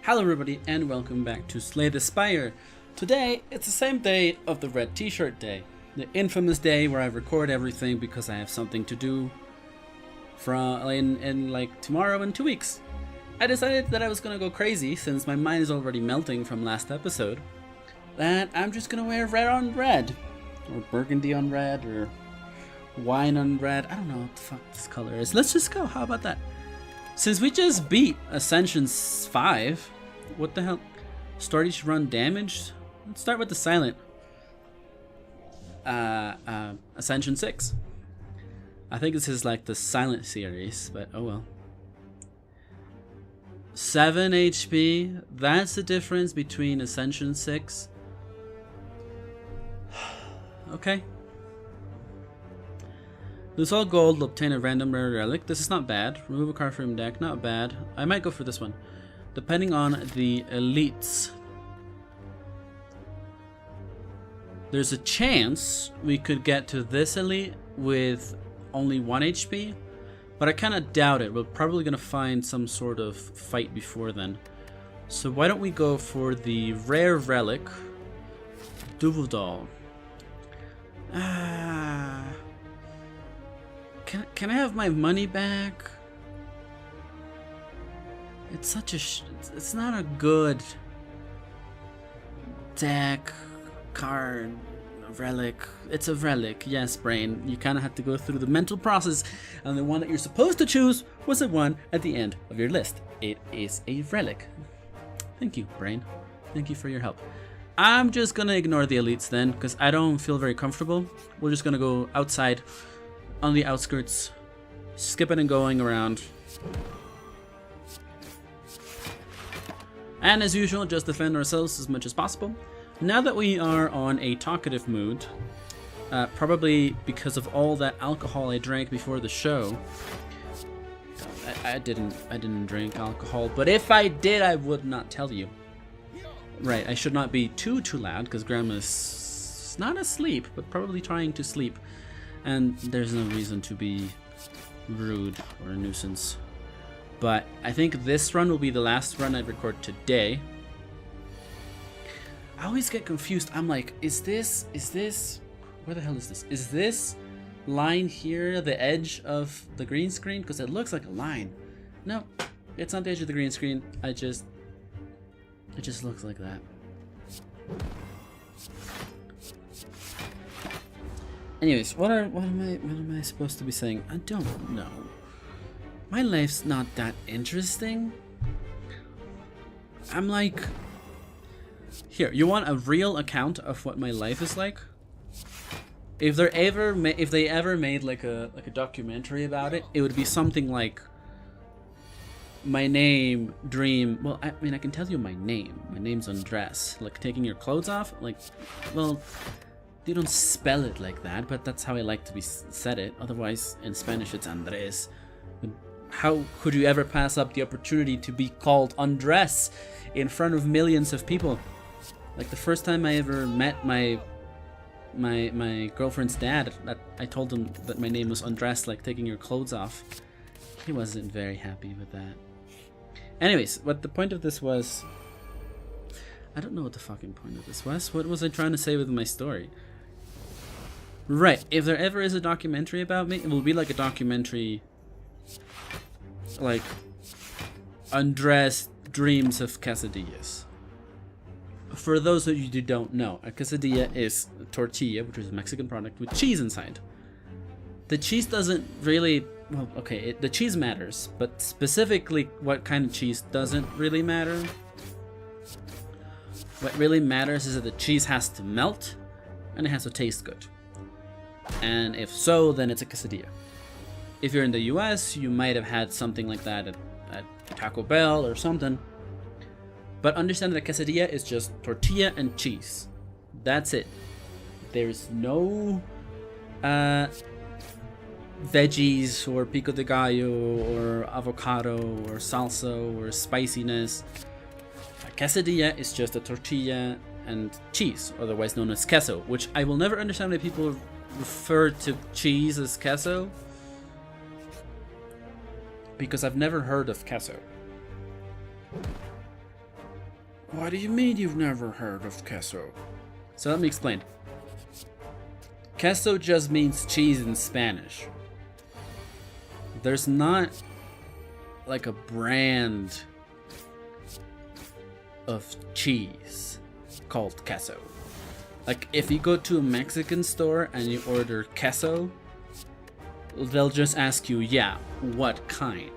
Hello everybody and welcome back to Slay the Spire. Today, it's the same day of the red t-shirt day. The infamous day where I record everything because I have something to do in like tomorrow and 2 weeks. I decided that I was gonna go crazy since my mind is already melting from last episode. That I'm just gonna wear red on red. Or burgundy on red or wine on red. I don't know what the fuck this color is. Let's just go, how about that? Since we just beat Ascension 5, what the hell? Start each run damaged? Let's start with the silent. Ascension 6. I think this is like the silent series, but oh well. 7 HP, that's the difference between Ascension 6. Okay. Lose all gold, obtain a random rare relic. This is not bad. Remove a card from deck, not bad. I might go for this one. Depending on the elites. There's a chance we could get to this elite with only 1 HP, but I kind of doubt it. We're probably going to find some sort of fight before then. So why don't we go for the rare relic, Duvodal. Can I have my money back? It's such a it's not a good deck card relic. It's a relic, yes, brain. You kind of have to go through the mental process, and the one that you're supposed to choose was the one at the end of your list. It is a relic. Thank you, brain. Thank you for your help. I'm just gonna ignore the elites then, because I don't feel very comfortable. We're just gonna go outside, on the outskirts, skipping and going around. And as usual, just defend ourselves as much as possible. Now that we are on a talkative mood, probably because of all that alcohol I drank before the show. I didn't drink alcohol, but if I did, I would not tell you. Right, I should not be too loud because Grandma's not asleep, but probably trying to sleep. And there's no reason to be rude or a nuisance. But I think this run will be the last run I record today. I always get confused. I'm like, is this, where the hell is this? Is this line here the edge of the green screen? Because it looks like a line. No, it's not the edge of the green screen. It just looks like that. Anyways, what am I supposed to be saying? I don't know. My life's not that interesting. I'm like, here, you want a real account of what my life is like? If they ever made like a documentary about it, it would be something like my name, dream. Well, I mean, I can tell you my name. My name's Andres. Like taking your clothes off. Like, well, they don't spell it like that, but that's how I like to be said it. Otherwise, in Spanish, it's Andres. How could you ever pass up the opportunity to be called Andres in front of millions of people? Like the first time I ever met my girlfriend's dad, I told him that my name was Andres, like taking your clothes off. He wasn't very happy with that. Anyways, what the point of this was, I don't know what the fucking point of this was. What was I trying to say with my story? Right, if there ever is a documentary about me, it will be like a documentary like Andres dreams of quesadillas. For those of you who don't know, a quesadilla is a tortilla, which is a Mexican product with cheese inside. The cheese doesn't really, well, okay, the cheese matters, but specifically what kind of cheese doesn't really matter. What really matters is that the cheese has to melt and it has to taste good. And if so, then it's a quesadilla. If you're in the US, you might have had something like that at Taco Bell or something. But understand that a quesadilla is just tortilla and cheese. That's it. There's no veggies or pico de gallo or avocado or salsa or spiciness. A quesadilla is just a tortilla and cheese, otherwise known as queso, which I will never understand why people refer to cheese as queso, because I've never heard of queso. What do you mean you've never heard of queso? So let me explain. Queso just means cheese in Spanish. There's not like a brand of cheese called queso. Like if you go to a Mexican store and you order queso, they'll just ask you, yeah, what kind?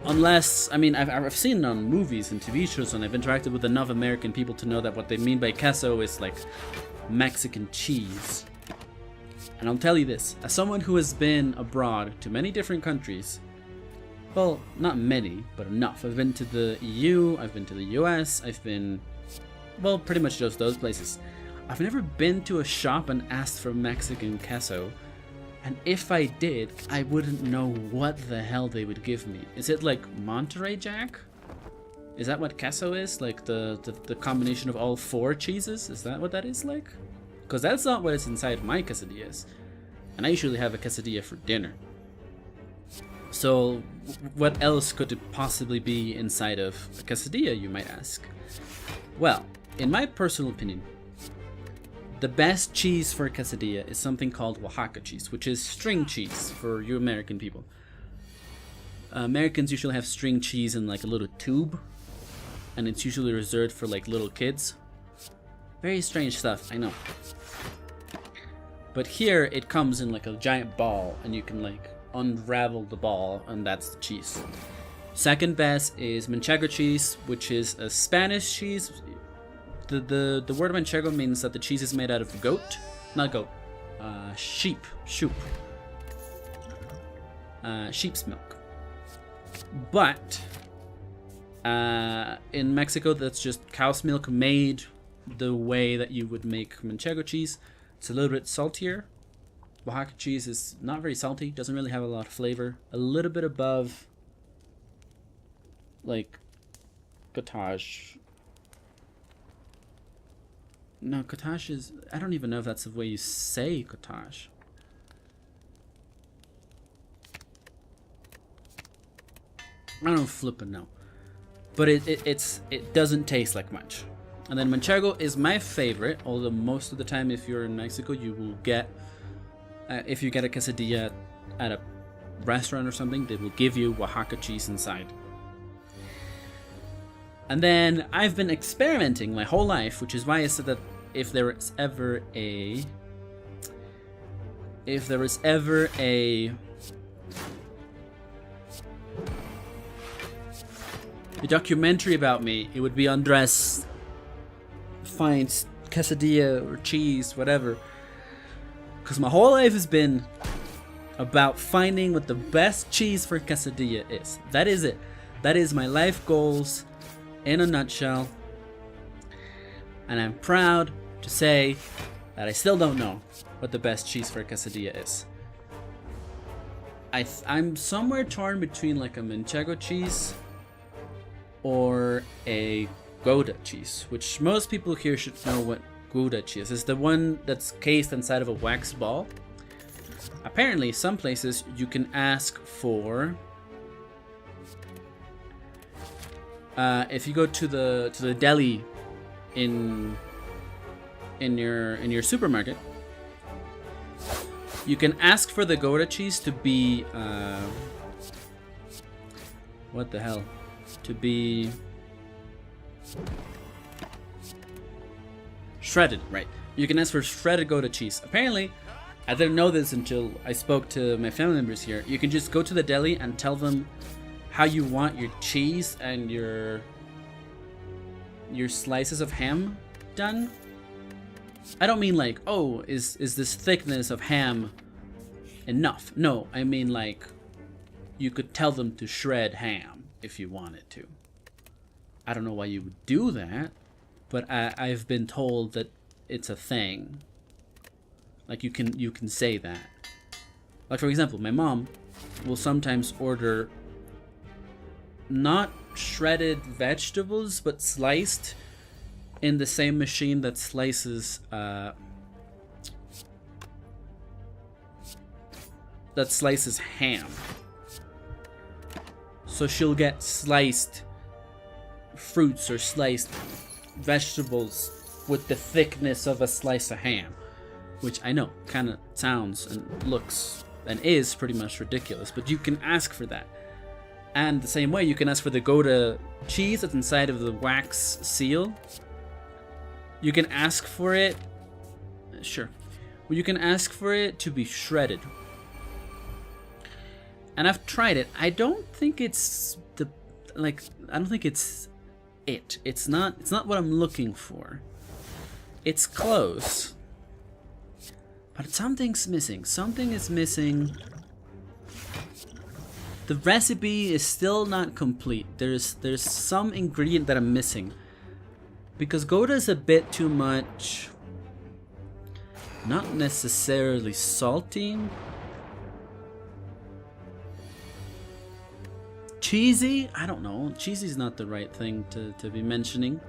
Unless, I mean, I've seen it on movies and TV shows, and I've interacted with enough American people to know that what they mean by queso is like Mexican cheese. And I'll tell you this, as someone who has been abroad to many different countries, well, not many, but enough. I've been to the EU, I've been to the US, I've been, well, pretty much just those places. I've never been to a shop and asked for Mexican queso. And if I did, I wouldn't know what the hell they would give me. Is it like Monterey Jack? Is that what queso is? Like the combination of all 4 cheeses? Is that what that is like? Because that's not what is inside my quesadillas. And I usually have a quesadilla for dinner. So what else could it possibly be inside of a quesadilla, you might ask? Well, in my personal opinion, the best cheese for a quesadilla is something called Oaxaca cheese, which is string cheese for you American people. Americans usually have string cheese in like a little tube, and it's usually reserved for like little kids. Very strange stuff, I know. But here it comes in like a giant ball, and you can like unravel the ball, and that's the cheese. Second best is manchego cheese, which is a Spanish cheese. The word manchego means that the cheese is made out of goat, not goat, sheep, sheep's milk. But in Mexico, that's just cow's milk made the way that you would make manchego cheese. It's a little bit saltier. Oaxaca cheese is not very salty, doesn't really have a lot of flavor. A little bit above, like, cottage. No, cottage is... I don't even know if that's the way you say cottage. I don't flippin' know. But it doesn't taste like much. And then manchego is my favorite, although most of the time if you're in Mexico, you will get... if you get a quesadilla at a restaurant or something, they will give you Oaxaca cheese inside. And then I've been experimenting my whole life, which is why I said that if there is ever a documentary about me, it would be Andres finds quesadilla or cheese, whatever. Because my whole life has been about finding what the best cheese for quesadilla is. That is it. That is my life goals in a nutshell. And I'm proud to say that I still don't know what the best cheese for a quesadilla is. I'm somewhere torn between like a manchego cheese or a Gouda cheese, which most people here should know what Gouda cheese is. The one that's cased inside of a wax ball. Apparently, some places you can ask for. If you go to the deli in your supermarket, you can ask for the Gouda cheese to be what the hell? To be shredded, right? You can ask for shredded Gouda cheese. Apparently, I didn't know this until I spoke to my family members here. You can just go to the deli and tell them how you want your cheese and your slices of ham done. I don't mean like, oh, is this thickness of ham enough? No, I mean like you could tell them to shred ham if you wanted to. I don't know why you would do that, but I've been told that it's a thing. Like you can say that. Like for example, my mom will sometimes order not shredded vegetables, but sliced in the same machine that slices ham. So she'll get sliced fruits or sliced vegetables with the thickness of a slice of ham, which I know kind of sounds and looks and is pretty much ridiculous, but you can ask for that. And the same way you can ask for the Gouda cheese that's inside of the wax seal. You can ask for it, sure. Well, you can ask for it to be shredded. And I've tried it. I don't think it's I don't think it's it. It's not what I'm looking for. It's close. But something's missing. Something is missing. The recipe is still not complete. There's some ingredient that I'm missing. Because Gouda is a bit too much, not necessarily salty. Cheesy? I don't know. Cheesy is not the right thing to be mentioning.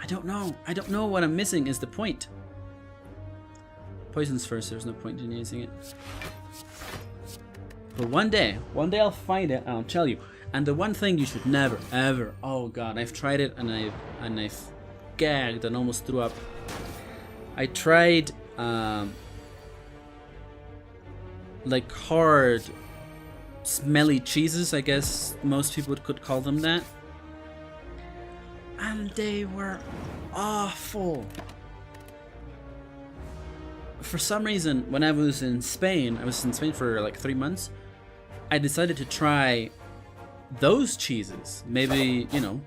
I don't know. I don't know what I'm missing is the point. Poison's first, there's no point in using it. But one day I'll find it and I'll tell you. And the one thing you should never, ever, oh god, I've tried it and I've gagged and almost threw up. I tried like hard, smelly cheeses, I guess most people could call them that. And they were awful. For some reason, when I was in Spain for like 3 months, I decided to try those cheeses. Maybe, you know,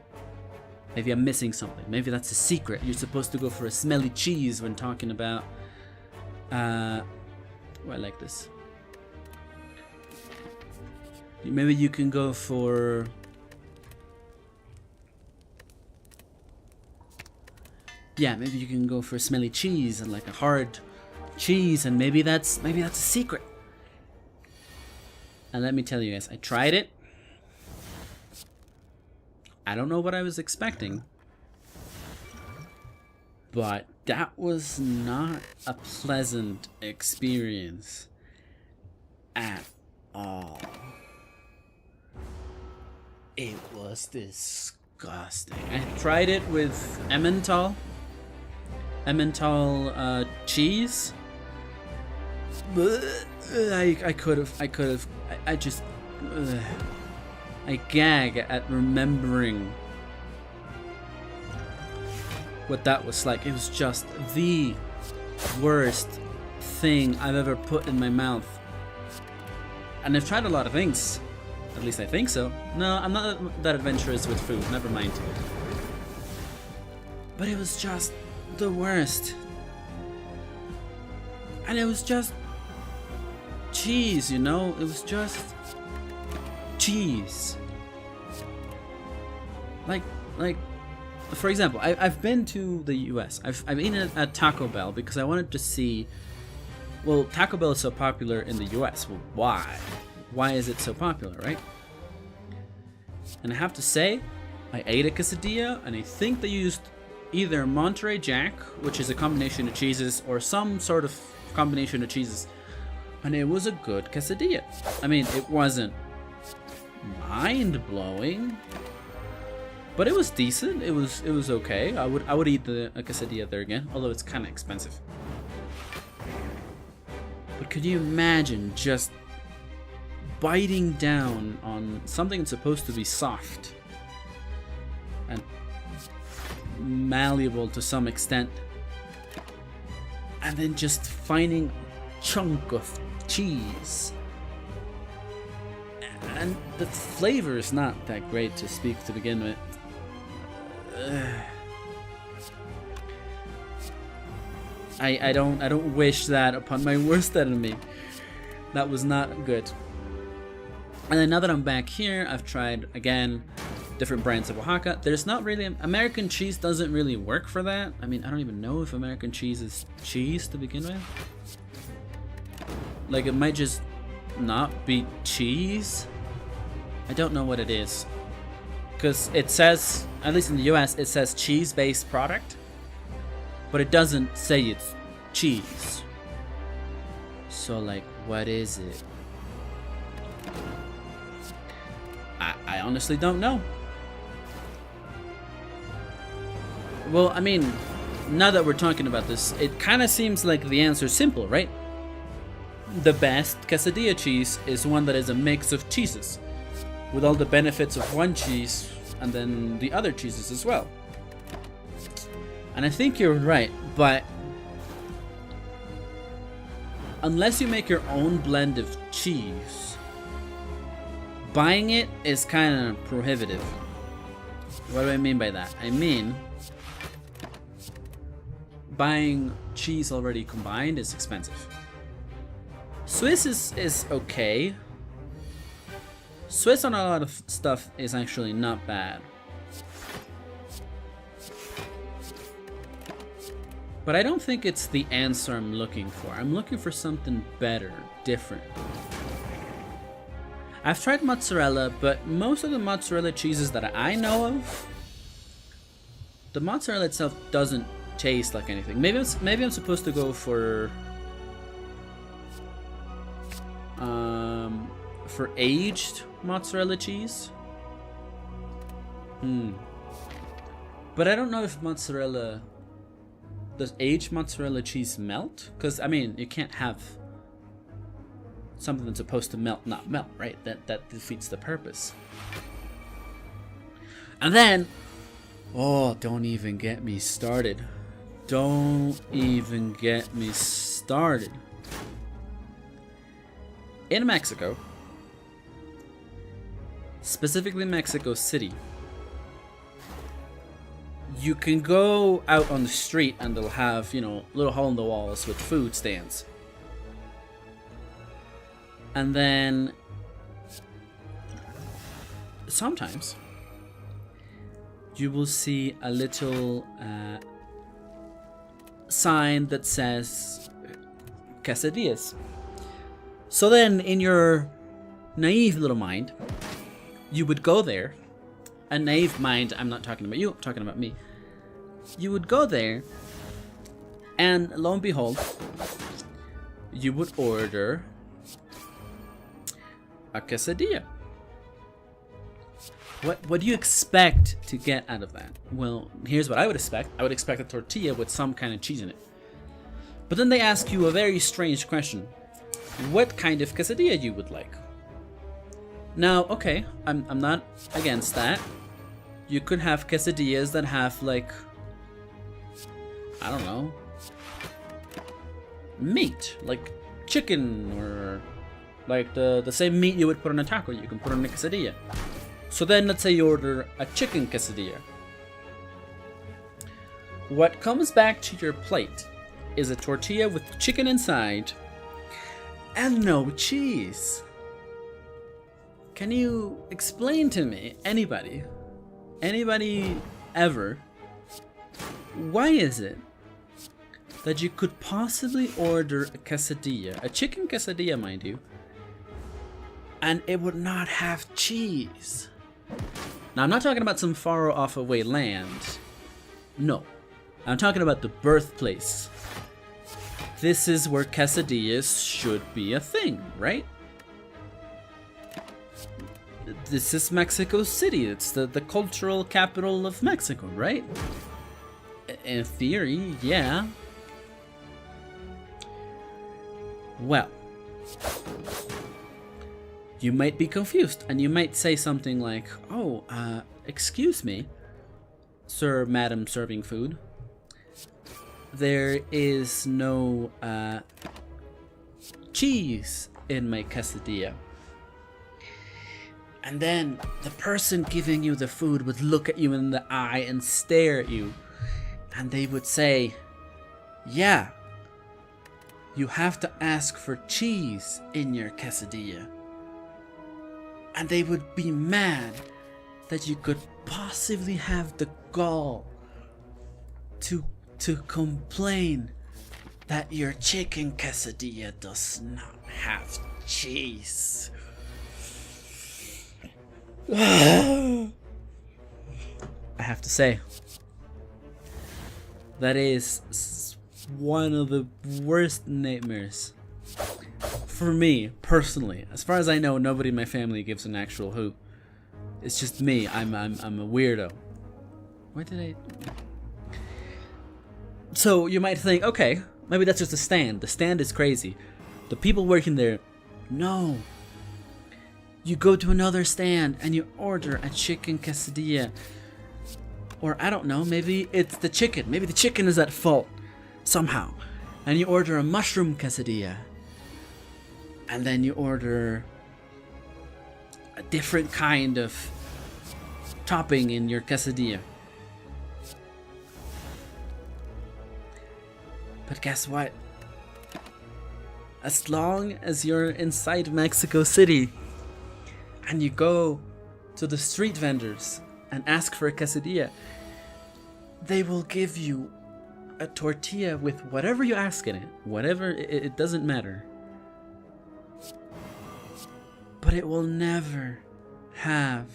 maybe I'm missing something. Maybe that's a secret. You're supposed to go for a smelly cheese when talking about oh, I like this. Maybe you can go for maybe you can go for a smelly cheese and like a hard cheese, and maybe that's a secret. And let me tell you guys, I tried it. I don't know what I was expecting, but that was not a pleasant experience at all. It was disgusting. I tried it with Emmental cheese. I could have. I gag at remembering what that was like. It was just the worst thing I've ever put in my mouth. And I've tried a lot of things. At least I think so. No, I'm not that adventurous with food. Never mind. But it was just the worst. And it was just cheese, you know? It was just cheese. Like, for example, I've been to the US. I've eaten at Taco Bell because I wanted to see. Well, Taco Bell is so popular in the US. Well, why? Why is it so popular, right? And I have to say, I ate a quesadilla, and I think they used either Monterey Jack, which is a combination of cheeses, or some sort of combination of cheeses, and it was a good quesadilla. I mean, it wasn't mind-blowing, but it was decent. It was okay. I would eat a quesadilla there again, although it's kind of expensive. But could you imagine just biting down on something that's supposed to be soft and malleable to some extent, and then just finding a chunk of cheese, and the flavor is not that great to speak to begin with. I don't wish that upon my worst enemy. That was not good. And then now that I'm back here, I've tried again different brands of Oaxaca. There's not really American cheese doesn't really work for that. I mean, I don't even know if American cheese is cheese to begin with. Like, it might just not be cheese. I don't know what it is, because it says, at least in the US, it says cheese-based product, but it doesn't say it's cheese. So, like, what is it? I honestly don't know. Well, I mean, now that we're talking about this, it kind of seems like the answer's simple, right? The best quesadilla cheese is one that is a mix of cheeses, with all the benefits of one cheese and then the other cheeses as well. And I think you're right, but unless you make your own blend of cheese, buying it is kind of prohibitive. What do I mean by that? I mean, buying cheese already combined is expensive. Swiss is okay. Swiss on a lot of stuff is actually not bad. But I don't think it's the answer I'm looking for. I'm looking for something better, different. I've tried mozzarella, but most of the mozzarella cheeses that I know of, the mozzarella itself doesn't taste like anything. Maybe I'm supposed to go for aged mozzarella cheese. But I don't know if does aged mozzarella cheese melt? Because I mean, you can't have something that's supposed to melt not melt, right? That defeats the purpose. And then, oh, don't even get me started. Don't even get me started. In Mexico, specifically Mexico City, you can go out on the street and they'll have, you know, little hole in the walls with food stands. And then sometimes you will see a little sign that says quesadillas. So then in your naive little mind, you would go there. A naive mind, I'm not talking about you, I'm talking about me. You would go there, and lo and behold, you would order a quesadilla. What do you expect to get out of that? Well, here's what I would expect. I would expect a tortilla with some kind of cheese in it. But then they ask you a very strange question. What kind of quesadilla you would like? Now, okay, I'm not against that. You could have quesadillas that have, like, I don't know, meat, like chicken, or like the same meat you would put on a taco, you can put on a quesadilla. So then let's say you order a chicken quesadilla. What comes back to your plate is a tortilla with chicken inside and no cheese. Can you explain to me, anybody ever, why is it that you could possibly order a quesadilla, a chicken quesadilla, mind you, and it would not have cheese? Now, I'm not talking about some far off away land. No, I'm talking about the birthplace. This is where quesadillas should be a thing, right? This is Mexico City. It's the cultural capital of Mexico, right? In theory, yeah. Well, you might be confused, and you might say something like, oh, excuse me, sir, madam serving food. There is no cheese in my quesadilla. And then the person giving you the food would look at you in the eye and stare at you. And they would say, yeah, you have to ask for cheese in your quesadilla. And they would be mad that you could possibly have the gall to complain that your chicken quesadilla does not have cheese. I have to say, that is one of the worst nightmares for me personally. As far as I know, nobody in my family gives an actual hoot. It's just me. I'm a weirdo. Why did I? So you might think, okay, maybe that's just a stand. The stand is crazy. The people working there, no. You go to another stand and you order a chicken quesadilla. Or I don't know, maybe it's the chicken. Maybe the chicken is at fault somehow. And you order a mushroom quesadilla. And then you order a different kind of topping in your quesadilla. But guess what? As long as you're inside Mexico City and you go to the street vendors and ask for a quesadilla, they will give you a tortilla with whatever you ask in it. Whatever, it doesn't matter. But it will never have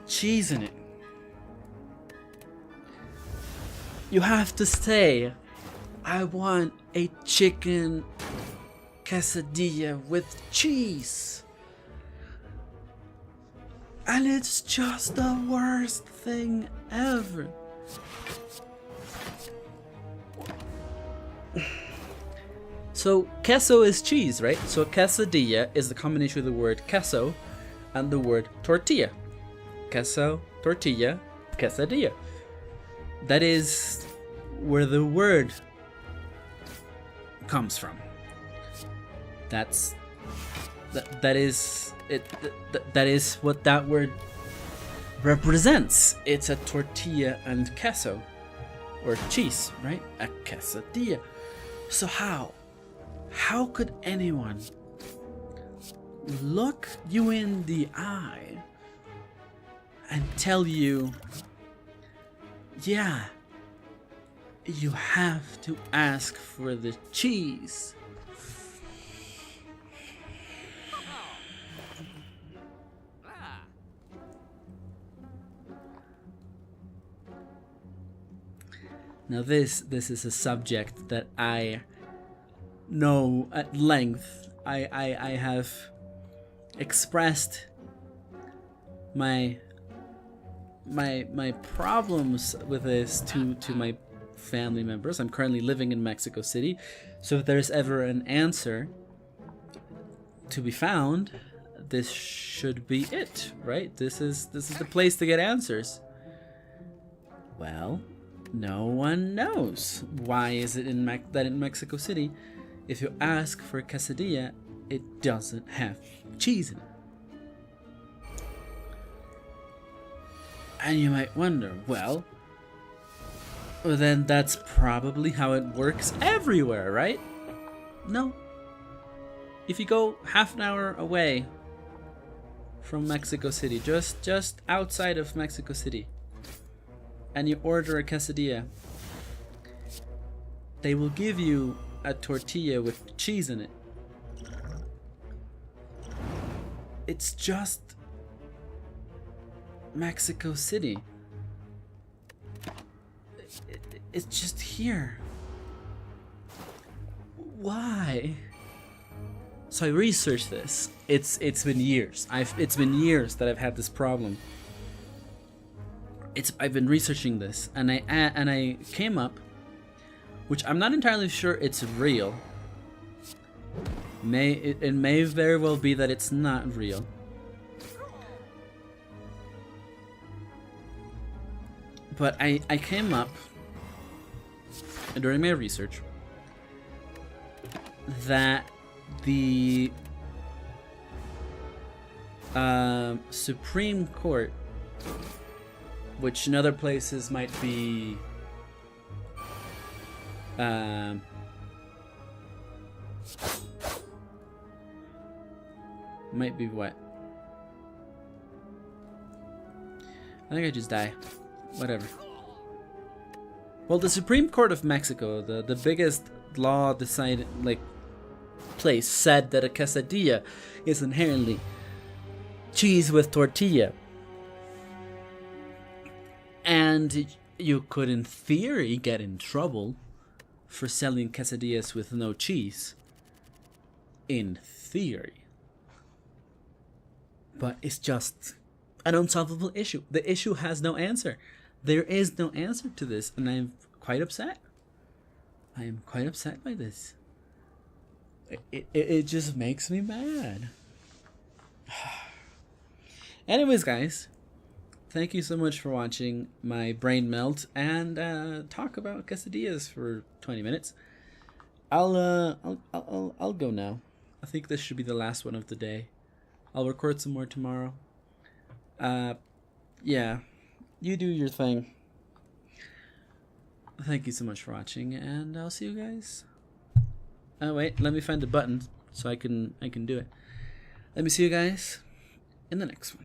cheese in it. You have to say, I want a chicken quesadilla with cheese. And it's just the worst thing ever. So queso is cheese, right? So quesadilla is the combination of the word queso and the word tortilla. Queso, tortilla, quesadilla. That is where the word comes from. That is what that word represents. It's a tortilla and queso, or cheese, right? A quesadilla. So how could anyone look you in the eye and tell you, yeah, you have to ask for the cheese? Now this is a subject that I know at length. I have expressed my problems with this to my family members. I'm currently living in Mexico City, so if there's ever an answer to be found, this should be it, right? This is the place to get answers. Well, no one knows. Why is it that in Mexico City, if you ask for a quesadilla, it doesn't have cheese in it? And you might wonder, well, then that's probably how it works everywhere, right? No. If you go half an hour away from Mexico City, just outside of Mexico City, and you order a quesadilla, they will give you a tortilla with cheese in it. It's just Mexico City. It's just here. Why? So I researched this. It's been years. It's been years that I've had this problem. I've been researching this, and I came up, which I'm not entirely sure it's real. It may very well be that it's not real. But I came up during my research that the Supreme Court, which in other places might be what? I think I just die. Whatever. Well, the Supreme Court of Mexico, the biggest law decided place, said that a quesadilla is inherently cheese with tortilla. And you could, in theory, get in trouble for selling quesadillas with no cheese. In theory. But it's just an unsolvable issue. The issue has no answer. There is no answer to this, and I'm quite upset. I am quite upset by this. It just makes me mad. Anyways, guys, thank you so much for watching my brain melt and talk about quesadillas for 20 minutes. I'll go now. I think this should be the last one of the day. I'll record some more tomorrow. Yeah, you do your thing. Thank you so much for watching, and I'll see you guys. Oh wait, let me find the button so I can do it. Let me see you guys in the next one.